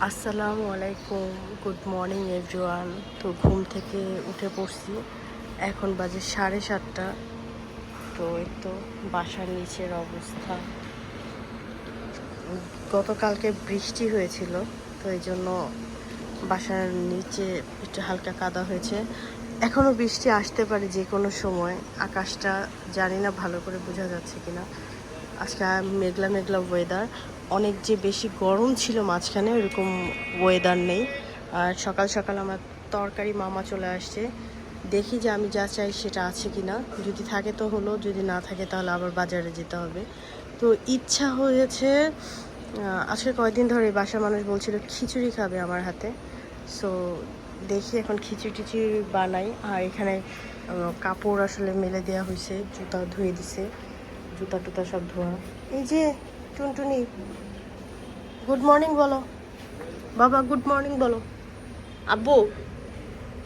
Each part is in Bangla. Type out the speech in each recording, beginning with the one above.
আসসালামু আলাইকুম, গুড মর্নিং এভরিওয়ান। তো ঘুম থেকে উঠে পড়ছি, এখন বাজে 7:30। তো এই তো বাসার নিচের অবস্থা। গতকালকে বৃষ্টি হয়েছিল, তো এই জন্য বাসার নিচে একটু হালকা কাদা হয়েছে। এখনও বৃষ্টি আসতে পারে যে কোনো সময়, আকাশটা জানি না ভালো করে বোঝা যাচ্ছে কিনা। আজকে মেঘলা মেঘলা ওয়েদার, অনেক যে বেশি গরম ছিল মাঝখানে ওরকম ওয়েদার নেই। আর সকাল সকাল আমার তরকারি মামা চলে আসছে, দেখি যে আমি যা চাই সেটা আছে কি না। যদি থাকে তো হলো, যদি না থাকে তাহলে আবার বাজারে যেতে হবে। তো ইচ্ছা হয়েছে, আজকে কয়েকদিন ধরে বাসার মানুষ বলছিল খিচুড়ি খাবে আমার হাতে। সো দেখি এখন খিচুড়ি টিচুড়ি বানাই। আর এখানে কাপড় আসলে মেলে দেওয়া হয়েছে, জুতা ধুয়ে দিছে, জুতা টুতা সব ধোয়া। এই যে টুনটুনি, গুড মর্নিং বলো। বাবা গুড মর্নিং বলো। আব্বু,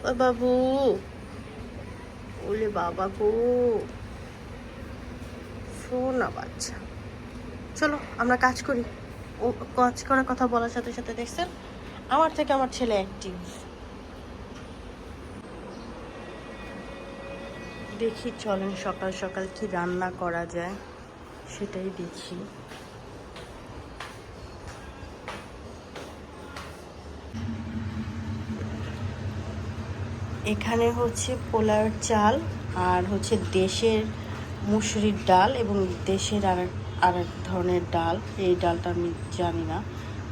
ও বাবু, ওলে বাবা গো, শোনা বাচ্চা। চলো আমরা কাজ করি। ও কাজ করার কথা বলার সাথে সাথে দেখছেন আমার থেকে আমার ছেলে অ্যাক্টিভ। দেখি চলেন সকাল সকাল কি রান্না করা যায় সেটাই দেখি। এখানে হচ্ছে পোলার চাল, আর হচ্ছে দেশের মুসুরির ডাল এবং দেশের আর এক ধরনের ডাল। এই ডালটা আমি জানি না।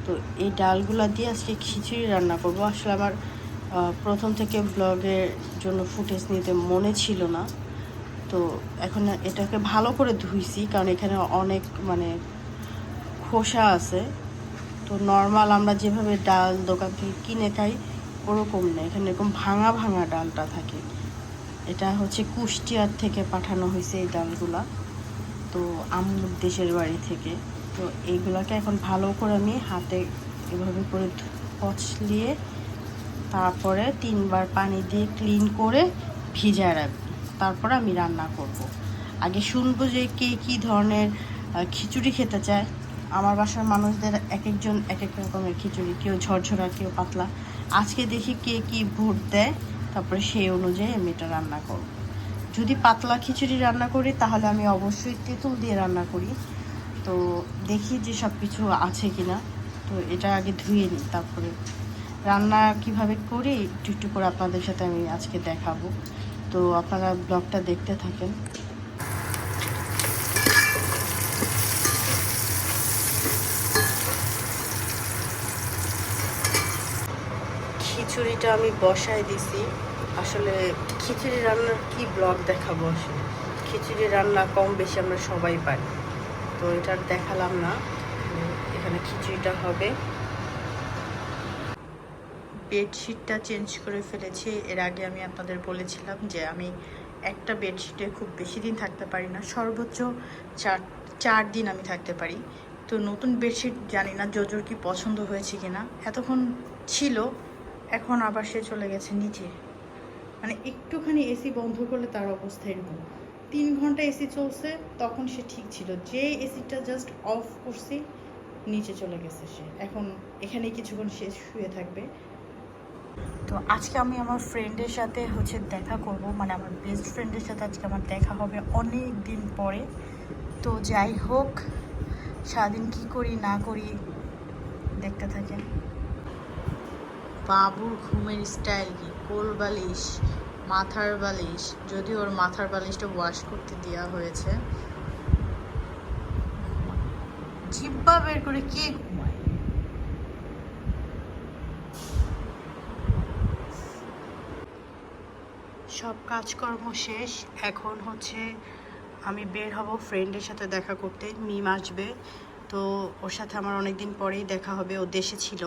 তো এই ডালগুলো দিয়ে আজকে খিচুড়ি রান্না করব। আসলে আমার প্রথম থেকে ব্লগের জন্য ফুটেজ নিতে মনে ছিল না। তো এখন এটাকে ভালো করে ধুইছি, কারণ এখানে অনেক খোসা আছে। তো নর্মাল আমরা যেভাবে ডাল দোকান থেকে কিনে খাই ওরকম না, এখানে এরকম ভাঙা ভাঙা ডালটা থাকে। এটা হচ্ছে কুষ্টিয়ার থেকে পাঠানো হয়েছে এই ডালগুলা, তো আম্মুর দেশের বাড়ি থেকে। তো এইগুলাকে এখন ভালো করে আমি হাতে এভাবে করে কচলিয়ে তারপরে 3বার পানি দিয়ে ক্লিন করে ভিজায় রাখবো, তারপরে আমি রান্না করব। আগে শুনবো যে কে কী ধরনের খিচুড়ি খেতে চায়। আমার বাসার মানুষদের এক একজন এক এক রকমের খিচুড়ি, কেউ ঝরঝরা কেউ পাতলা। আজকে দেখি কে কী ভোট দেয়, তারপরে সেই অনুযায়ী আমি এটা রান্না করব। যদি পাতলা খিচুড়ি রান্না করি তাহলে আমি অবশ্যই তেঁতুল দিয়ে রান্না করি। তো দেখি যে সব কিছু আছে কি না। তো এটা আগে ধুয়ে নিই, তারপরে রান্না কিভাবে করি একটু একটু করে আপনাদের সাথে আমি আজকে দেখাবো। তো আপনারা ব্লগটা দেখতে থাকেন। খিচুড়িটা আমি বসায় দিছি। আসলে খিচুড়ি রান্নার কি ব্লগ দেখাবো, আসলে খিচুড়ি রান্না কম বেশি আমরা সবাই পারি, তো এটা দেখালাম না। এখানে খিচুড়িটা হবে। বেডশিটটা চেঞ্জ করে ফেলেছি। এর আগে আমি আপনাদের বলেছিলাম যে আমি একটা বেডশিটে খুব বেশি দিন থাকতে পারি না, সর্বোচ্চ 4 দিন আমি থাকতে পারি। তো নতুন বেডশিট জানি না জোজোর কি পছন্দ হয়েছে কিনা, এতক্ষণ ছিল, এখন আবার সে চলে গেছে নিচে। একটুখানি এসি বন্ধ করলে তার অবস্থা এরকম। 3 ঘন্টা এসি চলছে, তখন সে ঠিক ছিল, যে এসিটা জাস্ট অফ করছি নিচে চলে গেছে সে। এখন এখানে কিছুক্ষণ সে শুয়ে থাকবে। তো আজকে আমি আমার ফ্রেন্ডের সাথে দেখা করব, আমার বেস্ট ফ্রেন্ডের সাথে আজকে আমার দেখা হবে অনেক দিন পরে। তো যাই হোক, সারাদিন কি করি না করি দেখতে থাকেন। বাবুর ঘুমের স্টাইল কি, কোল বালিশ, মাথার বালিশ, যদিও ওর মাথার বালিশটা ওয়াশ করতে দেওয়া হয়েছে। জিব্বা বের করে কে ঘুমায়? সব কাজকর্ম শেষ, এখন আমি বের হব ফ্রেন্ডের সাথে দেখা করতে। মিম আসবে, তো ওর সাথে আমার অনেক দিন পরেই দেখা হবে। ও দেশে ছিল,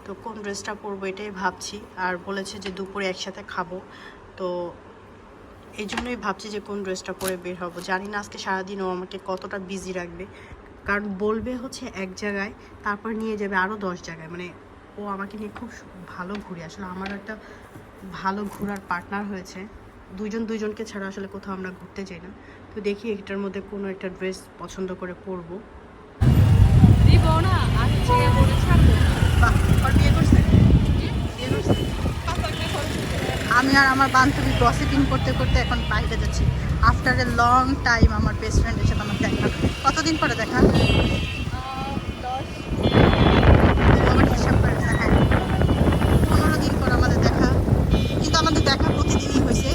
তো কোন ড্রেসটা পরবো এটাই ভাবছি। আর বলেছে যে দুপুরে একসাথে খাবো, তো এই জন্যই ভাবছি যে কোন ড্রেসটা পরে বের হব। জানি না আজকে সারাদিন ও আমাকে কতটা বিজি রাখবে, কারণ বলবে এক জায়গায়, তারপর নিয়ে যাবে আরও 10 জায়গায়। ও আমাকে নিয়ে খুব ভালো ঘুরে। আসলে আমার একটা ভালো ঘোরার পার্টনার হয়েছে, দুইজন দুইজনকে ছাড়া আসলে কোথাও আমরা ঘুরতে যাই না। তো দেখি এটার মধ্যে কোনো একটা ড্রেস পছন্দ করে পরবো। বাহ, ওর বিয়ে করছে? বিয়ে করছে? আমি আর আমার বান্ধবী গসিপিং করতে করতে এখন বাইরে যাচ্ছি। আফটার এ লং টাইম আমার বেস্ট ফ্রেন্ডের সাথে আমার দেখা। কতদিন পরে দেখা? আমার হিসাব করে না, হ্যাঁ 15 দিন পর আমাদের দেখা। কিন্তু আমাদের দেখা প্রতিদিনই হয়েছে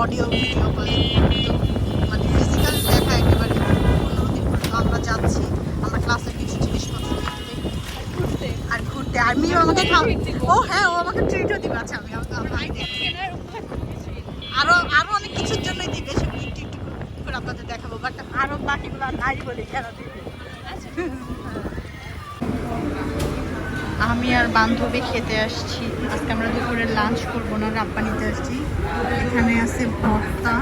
অডিও ভিডিও কলে, কিন্তু মানে ফিজিক্যাল দেখা একেবারে 15 দিন পর। তো আমরা যাচ্ছি, আমরা ক্লাসের কিছু জিনিসপত্র কিনতে আর ঘুরতে। আর মিও আমাকে ও হ্যাঁ, ও আমাকে ট্রিটও দিবে। আচ্ছা আমি আরো আরো অনেক কিছুর জন্যই দিবে, সেগুলো একটু একটু করে আপনাদের দেখাবো, বাট আরো বাকিগুলো নাই বলে কেন দিবে। আমি আর বান্ধবী খেতে আসছি। আজকে আমরা দুপুরে লাঞ্চ করবো না, রাব্বা নিতে আসছি। এখানে আছে ভর্তা,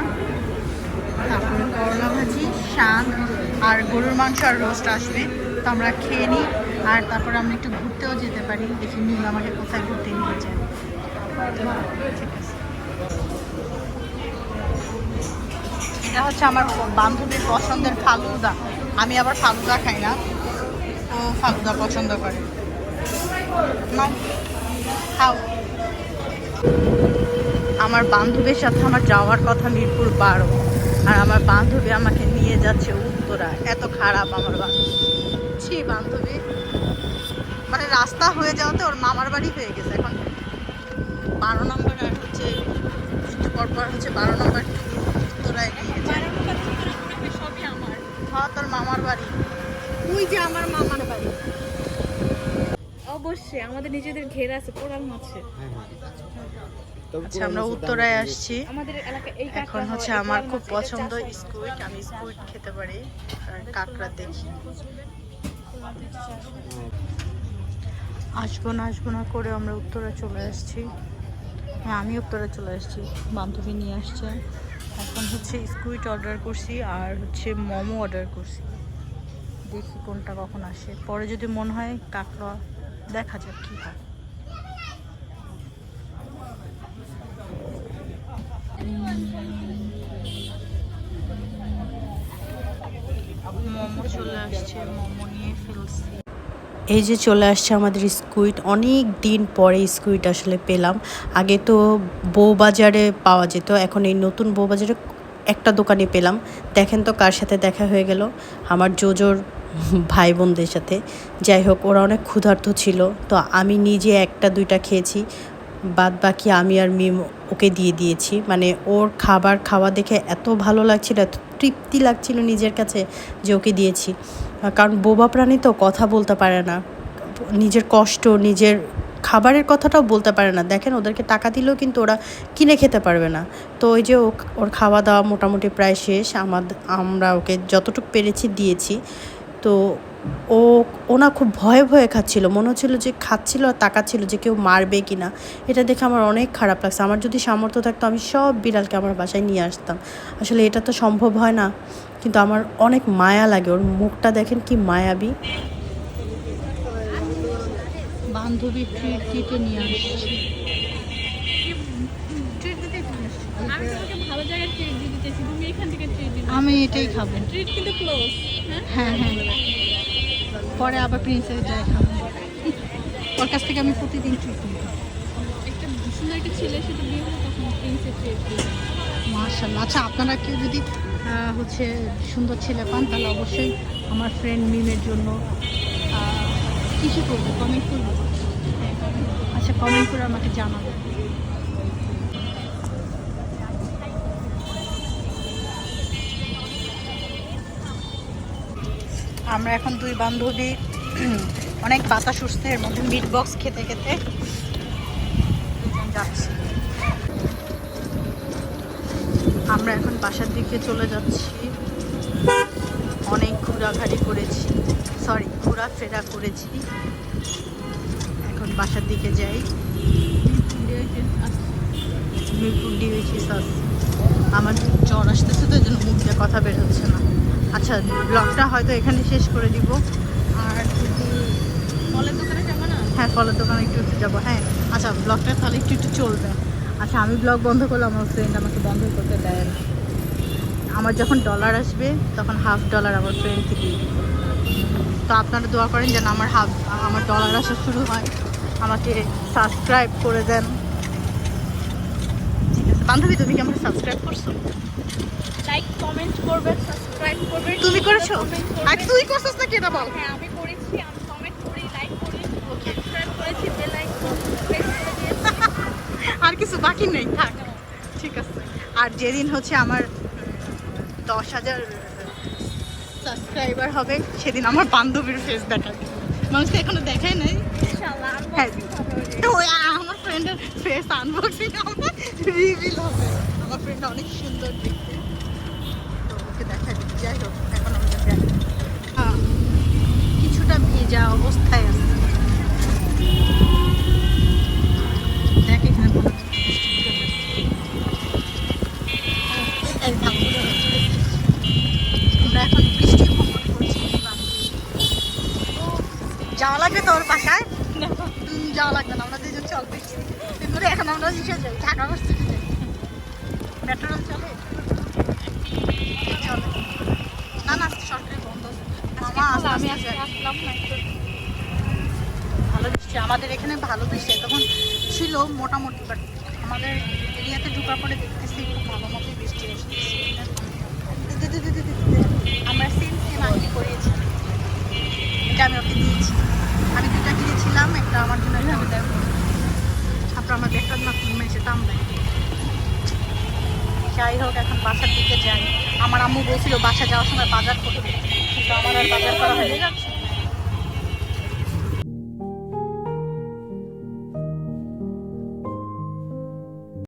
তারপরে করলা ভাজি, শাক আর গরুর মাংস আর রোস্ট আসবে। তো আমরা খেয়ে নিই, আর তারপরে আমরা একটু ঘুরতেও যেতে পারি। দেখি নীল আমাকে কোথায় ঘুরতে নিয়ে যায়। ঠিক আছে, এটা হচ্ছে আমার বান্ধবীর পছন্দের ফালুদা। আমি আবার ফালুদা খাই না, ও ফালুদা পছন্দ করে। নাও খাও। আমার বান্ধবীর সাথে আমার যাওয়ার কথা মিরপুর 12, আর আমার বান্ধবী আমাকে নিয়ে যাচ্ছে উত্তরা। এত খারাপ আমার বান্ধবী। ছি বান্ধবী, মানে রাস্তা হয়ে যাওয়াতে ওর মামার বাড়ি হয়ে গেছে। এখন 12 নম্বর আর হচ্ছে একটু পরপর হচ্ছে 12 নম্বর উত্তরায় নিয়ে যায়। সবই আমার, হ্যাঁ তোর মামার বাড়ি, তুই যে আমার মামার বাড়ি। অবশ্যই আমাদের নিজেদের ঘের আছে, কোরাল মাছে। আচ্ছা আমরা উত্তরায় আসছি। আমাদের এলাকা এই এখন হচ্ছে আমার খুব পছন্দ স্কুইড, আমি স্কুইড খেতে পারি আর কাঁকড়া দেখি। আসবো না করে আমরা উত্তরা চলে আসছি। হ্যাঁ আমি উত্তরা চলে আসছি, বান্ধবী নিয়ে আসছে। এখন হচ্ছে স্কুইড অর্ডার করছি আর হচ্ছে মোমো অর্ডার করছি। দেখি কোনটা কখন আসে, পরে যদি মনে হয় কাঁকড়া দেখা যাক কী হয়। মোমো চলে আসছে, মোমো নিয়ে ফেলছি। এই যে চলে আসছে আমাদের স্কুইড। অনেক দিন পরে স্কুইড আসলে পেলাম। আগে তো বউবাজারে পাওয়া যেত, এখন এই নতুন বউবাজারে একটা দোকানে পেলাম। দেখেন তো কার সাথে দেখা হয়ে গেল, আমার জোজোর ভাই বোনদের সাথে। যাই হোক, ওরা অনেক ক্ষুধার্ত ছিল, তো আমি নিজে একটা দুইটা খেয়েছি, বাদ বাকি আমি আর মিম ওকে দিয়ে দিয়েছি। মানে ওর খাবার খাওয়া দেখে এত ভালো লাগছিল, এত তৃপ্তি লাগছিল নিজের কাছে যে ওকে দিয়েছি। কারণ বোবা প্রাণী তো কথা বলতে পারে না, নিজের কষ্ট নিজের খাবারের কথাটাও বলতে পারে না। দেখেন ওদেরকে টাকা দিলেও কিন্তু ওরা কিনে খেতে পারবে না। তো ওই যে ওর খাওয়া দাওয়া মোটামুটি প্রায় শেষ। আমরা ওকে যতটুকু পেরেছি দিয়েছি। তো ও না খুব ভয়ে ভয়ে খাচ্ছিল, মনে হচ্ছিলো যে খাচ্ছিল আর তাকাচ্ছিল যে কেউ মারবে কি না। এটা দেখে আমার অনেক খারাপ লাগছে। আমার যদি সামর্থ্য থাকতো আমি সব বিড়ালকে আমার বাসায় নিয়ে আসতাম। আসলে এটা তো সম্ভব হয় না, কিন্তু আমার অনেক মায়া লাগে। ওর মুখটা দেখেন কি মায়াবী। বান্ধবী ট্রিট দিতে নিয়ে আসছি। আমি এটাই খাবো। হ্যাঁ হ্যাঁ, পরে আবার প্রিন্সেস যাই খাবো। ওর কাছ থেকে আমি প্রতিদিন ট্রিট নিই। মাশাআল্লাহ। আচ্ছা আপনারা কেউ যদি হচ্ছে সুন্দর ছেলে পান, তাহলে অবশ্যই আমার ফ্রেন্ড মিমের জন্য কিছু করবো, কমেন্ট করবো। আচ্ছা কমেন্ট করে আমাকে জানাবো। আমরা এখন দুই বান্ধবী অনেক বাতাস উঠছে, এর মধ্যে মিট বক্স খেতে খেতে যাচ্ছি। আমরা এখন বাসার দিকে চলে যাচ্ছি। অনেক ঘোরাঘুরি করেছি, ঘোরাফেরা করেছি, এখন বাসার দিকে যাই। মিরপুর ডিওএইচএস আমার জ্বর আসতেছে, তো এই জন্য মুখ দিয়ে কথা বের হচ্ছে না। আচ্ছা ব্লগটা হয়তো এখানে শেষ করে দিব। আর ফলের দোকানে যাবো না? হ্যাঁ ফলের দোকানে একটু যাবো। হ্যাঁ আচ্ছা ব্লগটা তাহলে একটু চলবে। আচ্ছা আমি ব্লগ বন্ধ করলে আমার ফ্রেন্ড আমাকে বন্ধ করতে দেয় না। আমার যখন ডলার আসবে তখন $1/2 আমার ফ্রেন্ডকে দিয়ে দিব। তো আপনারা দোয়া করেন যেন আমার ডলার আসা শুরু হয়, আমাকে সাবস্ক্রাইব করে দেন। ঠিক আছে বান্ধবী, তুমি কি আমাকে সাবস্ক্রাইব করছো? লাইক কমেন্ট করবেন, সাবস্ক্রাইব করবেন। তুমি করেছো? comment করবেন। আর তুই করছিস না কেটা বল? হ্যাঁ আমি করেছি, আমি কমেন্ট করি, লাইক করি, সাবস্ক্রাইব করেছি, বেল আইকন প্রেস করে দিয়েছি। আর কিছু বাকি নেই, থাক। ঠিক আছে। আর যেদিন হচ্ছে আমার 10,000 সাবস্ক্রাইবার হবে সেদিন আমার বান্ধবীর ফেস দেখাবে। মানুষ তো এখনো দেখাই নাই। ইনশাআল্লাহ হ্যাঁ। আনবক্সিং হবে ওই দিন। তো আমার ফ্রেন্ডের ফেস আনবক্সিং আমার রিভিল হবে। আমার ফ্রেন্ড অনেক সুন্দর দেখতে, তো ওকে দেখা দিই। যাই হোক, এখন আমরা যাই। হ্যাঁ, কিছুটা ভেজা অবস্থায় আছে। দেখ এখানে কোনো বৃষ্টি ঢুকে যাচ্ছে। এই ধাপগুলো হচ্ছে। আমরা এখন বৃষ্টি ভ্রমণ করছি। যাওয়া লাগবে তোর বাসায়? যাওয়া লাগবে না, আমরা দুজন চল বৃষ্টি করে। এখন আমরা ইসে যাই, ঢাকা ভার্সিটি যাই। মেট্রো চলে চলে না না, সরকারি বন্ধ। মামা আমি আস্তে আজকে আস্তে আসলাম না একটু। ভালো বৃষ্টি আমাদের এখানে, ভালো বৃষ্টি তখন ছিল মোটামুটি, বাট আমাদের এরিয়াতে ঢোকার পরে দেখতেছি খুব ভালো মতো বৃষ্টি এসেছে। আমরা সেম আংটি করিয়েছি, এটা আমি ওকে দিয়েছি। আমি দুটা কিনেছিলাম, একটা আমার জন্য, একটা আমি দেবো। তারপর আমার ব্যাগটা না কমে যেতাম না। যাই হোক, এখন বাসার দিকে যাই। আমার আম্মু বলছিল বাসা যাওয়ার সময় বাজার করতে, কিন্তু আমার আর বাজার করা হয়ে যাচ্ছে।